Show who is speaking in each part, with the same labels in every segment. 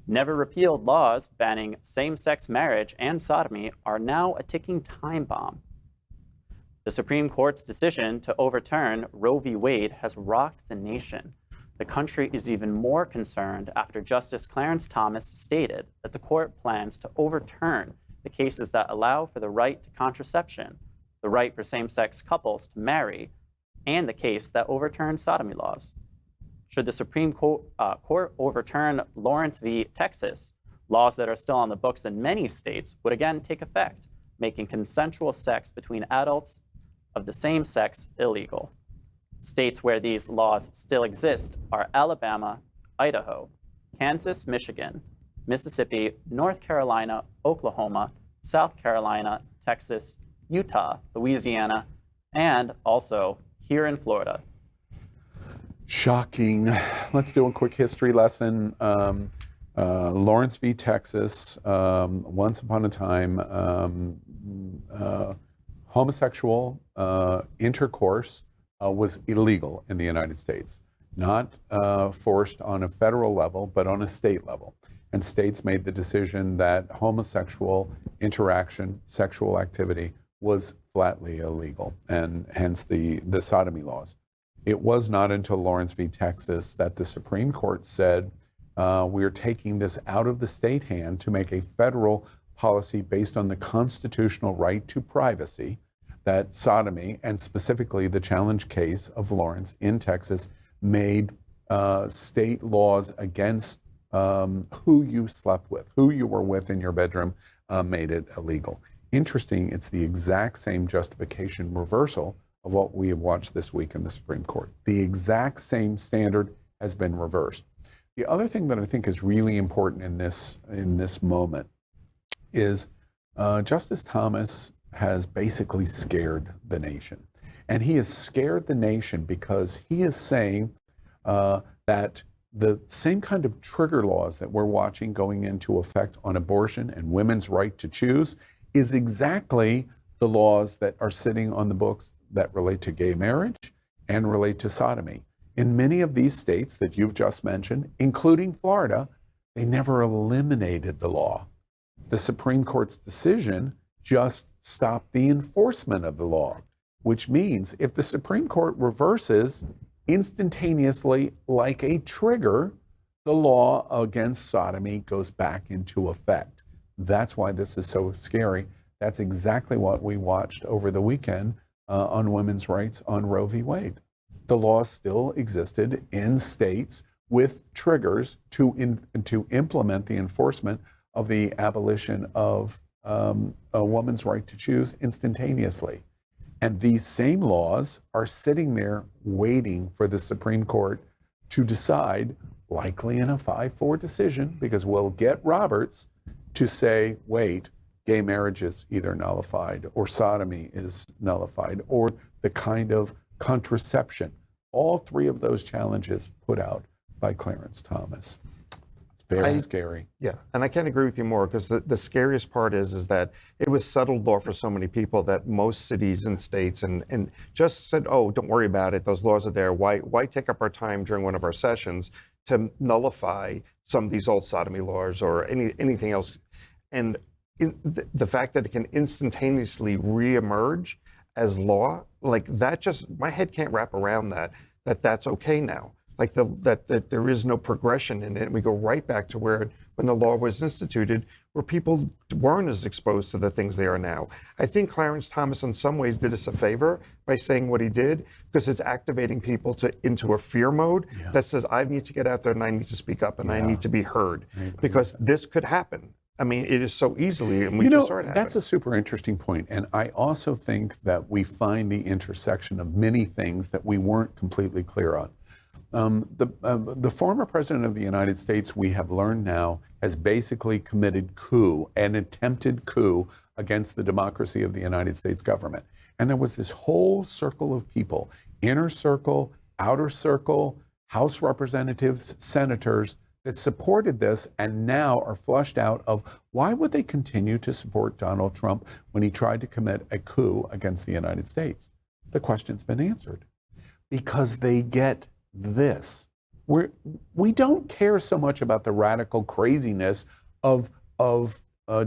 Speaker 1: Never-repealed laws banning same-sex marriage and sodomy are now a ticking time bomb. The Supreme Court's decision to overturn Roe v. Wade has rocked the nation. The country is even more concerned after Justice Clarence Thomas stated that the court plans to overturn the cases that allow for the right to contraception, the right for same-sex couples to marry, and the case that overturned sodomy laws. Should the Supreme Court overturn Lawrence v. Texas, laws that are still on the books in many states would again take effect, making consensual sex between adults of the same sex illegal. States where these laws still exist are Alabama, Idaho, Kansas, Michigan, Mississippi, North Carolina, Oklahoma, South Carolina, Texas, Utah, Louisiana, and also here in Florida.
Speaker 2: Shocking. Let's do a quick history lesson. Lawrence v. Texas, once upon a time, homosexual intercourse was illegal in the United States. Not forced on a federal level, but on a state level. And states made the decision that homosexual interaction, sexual activity, was flatly illegal, and hence the sodomy laws. It was not until Lawrence v. Texas that the Supreme Court said, we're taking this out of the state hand to make a federal policy based on the constitutional right to privacy, that sodomy, and specifically the challenge case of Lawrence in Texas, made state laws against who you slept with, who you were with in your bedroom, made it illegal. Interesting, it's the exact same justification reversal of what we have watched this week in the Supreme Court. The exact same standard has been reversed. The other thing that I think is really important in this moment is Justice Thomas has basically scared the nation. And he has scared the nation because he is saying that the same kind of trigger laws that we're watching going into effect on abortion and women's right to choose is exactly the laws that are sitting on the books that relate to gay marriage and relate to sodomy. In many of these states that you've just mentioned, including Florida, they never eliminated the law. The Supreme Court's decision just stopped the enforcement of the law, which means if the Supreme Court reverses instantaneously like a trigger, the law against sodomy goes back into effect. That's why this is so scary. That's exactly what we watched over the weekend on women's rights on Roe v. Wade. The law still existed in states with triggers to implement the enforcement of the abolition of a woman's right to choose instantaneously. And these same laws are sitting there waiting for the Supreme Court to decide, likely in a 5-4 decision, because we'll get Roberts to say, wait, gay marriage is either nullified or sodomy is nullified or the kind of contraception. All three of those challenges put out by Clarence Thomas. Very scary.
Speaker 3: Yeah, and I can't agree with you more because the scariest part is that it was settled law for so many people that most cities and states and just said, oh, don't worry about it. Those laws are there. Why take up our time during one of our sessions to nullify some of these old sodomy laws or anything else? And the fact that it can instantaneously reemerge as law, like that, just my head can't wrap around that's okay now. Like that there is no progression in it. We go right back to when the law was instituted, where people weren't as exposed to the things they are now. I think Clarence Thomas in some ways did us a favor by saying what he did, because it's activating people into a fear mode that says, I need to get out there and I need to speak up and I need to be heard, because this could happen. I mean, it is so easily, and we just saw it happen.
Speaker 2: That's a super interesting point. And I also think that we find the intersection of many things that we weren't completely clear on. The former president of the United States, we have learned now, has basically committed an attempted coup against the democracy of the United States government. And there was this whole circle of people, inner circle, outer circle, House representatives, senators, that supported this and now are flushed out of why would they continue to support Donald Trump when he tried to commit a coup against the United States? The question's been answered. Because they get this. we don't care so much about the radical craziness of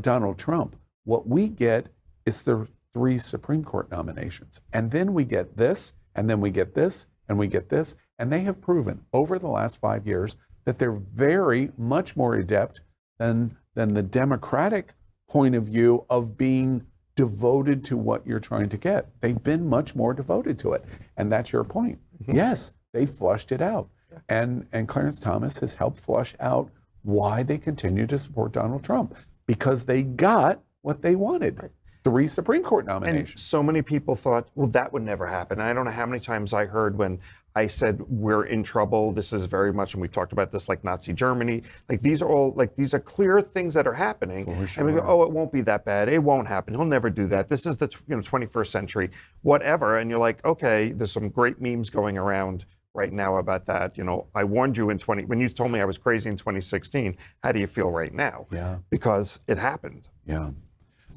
Speaker 2: Donald Trump. What we get is the 3 Supreme Court nominations. And then we get this, and then we get this, and we get this. And they have proven over the last 5 years that they're very much more adept than the Democratic point of view of being devoted to what you're trying to get. They've been much more devoted to it. And that's your point. Yes, they flushed it out. And Clarence Thomas has helped flush out why they continue to support Donald Trump, because they got what they wanted. 3 Supreme Court nominations.
Speaker 3: And so many people thought, well, that would never happen. I don't know how many times I heard when I said, we're in trouble. This is very much, and we've talked about this, like Nazi Germany. Like, these are clear things that are happening.
Speaker 2: For sure.
Speaker 3: And we go, oh, it won't be that bad. It won't happen. He'll never do that. This is the 21st century, whatever. And you're like, okay, there's some great memes going around right now about that. I warned you when you told me I was crazy in 2016. How do you feel right now?
Speaker 2: Yeah.
Speaker 3: Because it happened.
Speaker 2: Yeah.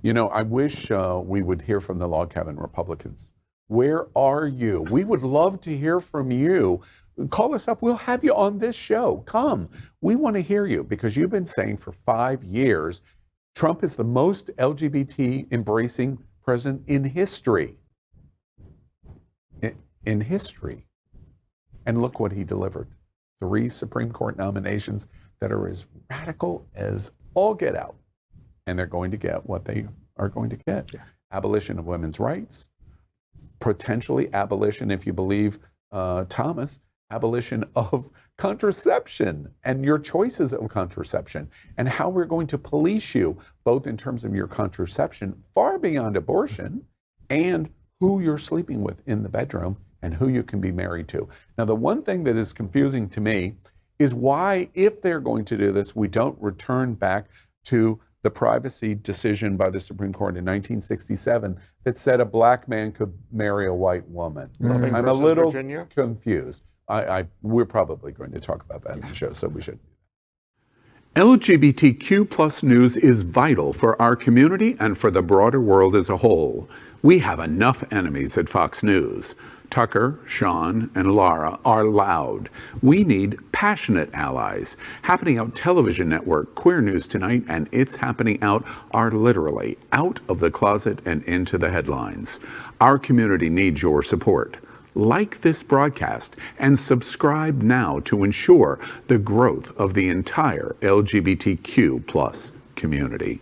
Speaker 2: I wish we would hear from the log cabin Republicans. Where are you? We would love to hear from you. Call us up. We'll have you on this show. Come. We want to hear you, because you've been saying for 5 years, Trump is the most LGBT embracing president in history. In history. And look what he delivered. 3 Supreme Court nominations that are as radical as all get out. And they're going to get what they are going to get. Yeah. Abolition of women's rights, potentially abolition, if you believe Thomas, abolition of contraception and your choices of contraception, and how we're going to police you, both in terms of your contraception, far beyond abortion, and who you're sleeping with in the bedroom and who you can be married to. Now, the one thing that is confusing to me is why, if they're going to do this, we don't return back to the privacy decision by the Supreme Court in 1967 that said a black man could marry a white woman. I'm a little confused. We're probably going to talk about that in the show, so we should.
Speaker 4: LGBTQ plus news is vital for our community and for the broader world as a whole. We have enough enemies at Fox News. Tucker, Sean, and Laura are loud. We need passionate allies. Happening Out Television Network, Queer News Tonight, and It's Happening Out are literally out of the closet and into the headlines. Our community needs your support. Like this broadcast and subscribe now to ensure the growth of the entire LGBTQ plus community.